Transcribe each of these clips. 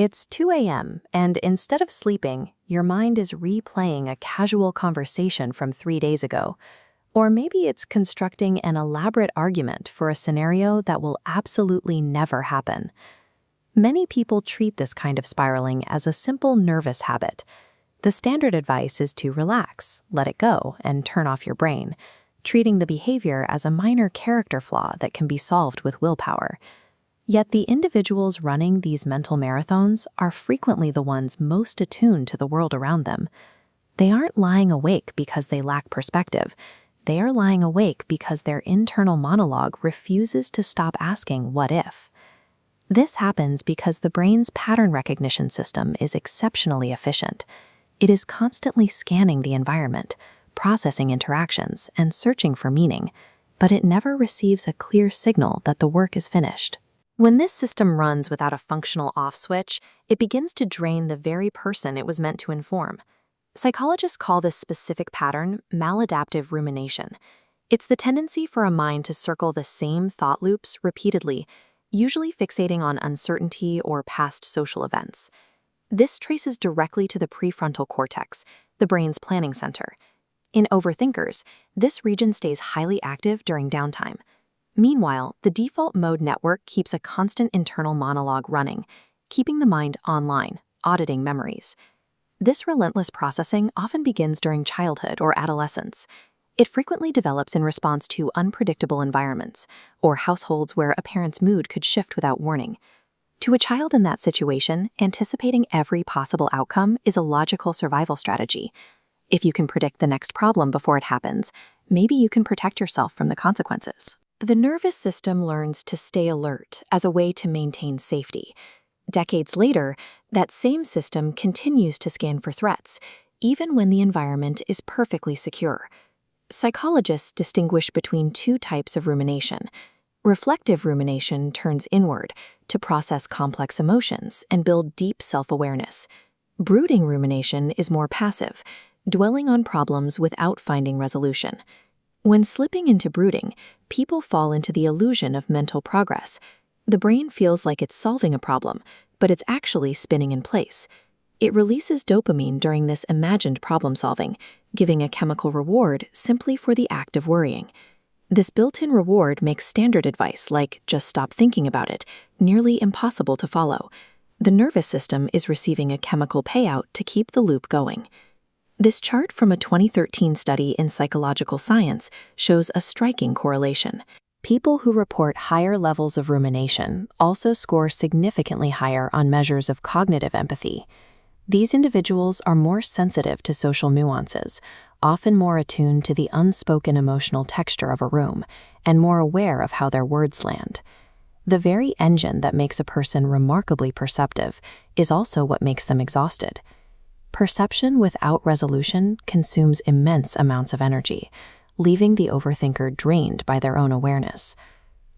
It's 2 a.m., and instead of sleeping, your mind is replaying a casual conversation from 3 days ago. Or maybe it's constructing an elaborate argument for a scenario that will absolutely never happen. Many people treat this kind of spiraling as a simple nervous habit. The standard advice is to relax, let it go, and turn off your brain, treating the behavior as a minor character flaw that can be solved with willpower. Yet the individuals running these mental marathons are frequently the ones most attuned to the world around them. They aren't lying awake because they lack perspective. They are lying awake because their internal monologue refuses to stop asking what if. This happens because the brain's pattern recognition system is exceptionally efficient. It is constantly scanning the environment, processing interactions, and searching for meaning, but it never receives a clear signal that the work is finished. When this system runs without a functional off switch, it begins to drain the very person it was meant to inform. Psychologists call this specific pattern maladaptive rumination. It's the tendency for a mind to circle the same thought loops repeatedly, usually fixating on uncertainty or past social events. This traces directly to the prefrontal cortex, the brain's planning center. In overthinkers, this region stays highly active during downtime. Meanwhile, the default mode network keeps a constant internal monologue running, keeping the mind online, auditing memories. This relentless processing often begins during childhood or adolescence. It frequently develops in response to unpredictable environments or households where a parent's mood could shift without warning. To a child in that situation, anticipating every possible outcome is a logical survival strategy. If you can predict the next problem before it happens, maybe you can protect yourself from the consequences. The nervous system learns to stay alert as a way to maintain safety. Decades later, that same system continues to scan for threats, even when the environment is perfectly secure. Psychologists distinguish between two types of rumination. Reflective rumination turns inward to process complex emotions and build deep self-awareness. Brooding rumination is more passive, dwelling on problems without finding resolution. When slipping into brooding, people fall into the illusion of mental progress. The brain feels like it's solving a problem, but it's actually spinning in place. It releases dopamine during this imagined problem-solving, giving a chemical reward simply for the act of worrying. This built-in reward makes standard advice, like just stop thinking about it, nearly impossible to follow. The nervous system is receiving a chemical payout to keep the loop going. This chart from a 2013 study in Psychological Science shows a striking correlation. People who report higher levels of rumination also score significantly higher on measures of cognitive empathy. These individuals are more sensitive to social nuances, often more attuned to the unspoken emotional texture of a room, and more aware of how their words land. The very engine that makes a person remarkably perceptive is also what makes them exhausted. Perception without resolution consumes immense amounts of energy, leaving the overthinker drained by their own awareness.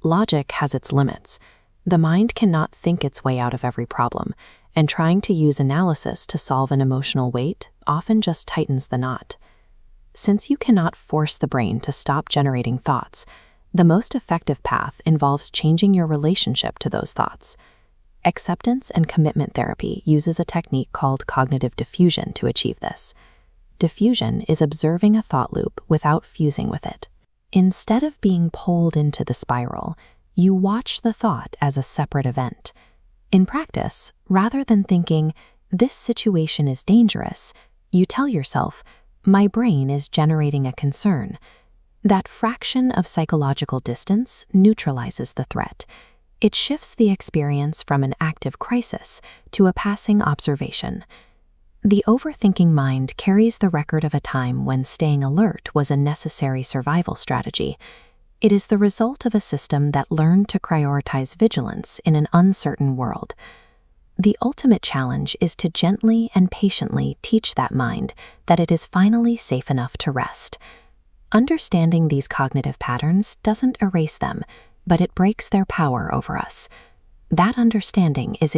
Logic has its limits. The mind cannot think its way out of every problem, and trying to use analysis to solve an emotional weight often just tightens the knot. Since you cannot force the brain to stop generating thoughts, the most effective path involves changing your relationship to those thoughts. Acceptance and commitment therapy uses a technique called cognitive diffusion to achieve this. Diffusion is observing a thought loop without fusing with it. Instead of being pulled into the spiral, you watch the thought as a separate event. In practice, rather than thinking, "This situation is dangerous," you tell yourself, "My brain is generating a concern." That fraction of psychological distance neutralizes the threat. It shifts the experience from an active crisis to a passing observation. The overthinking mind carries the record of a time when staying alert was a necessary survival strategy. It is the result of a system that learned to prioritize vigilance in an uncertain world. The ultimate challenge is to gently and patiently teach that mind that it is finally safe enough to rest. Understanding these cognitive patterns doesn't erase them, but it breaks their power over us. That understanding is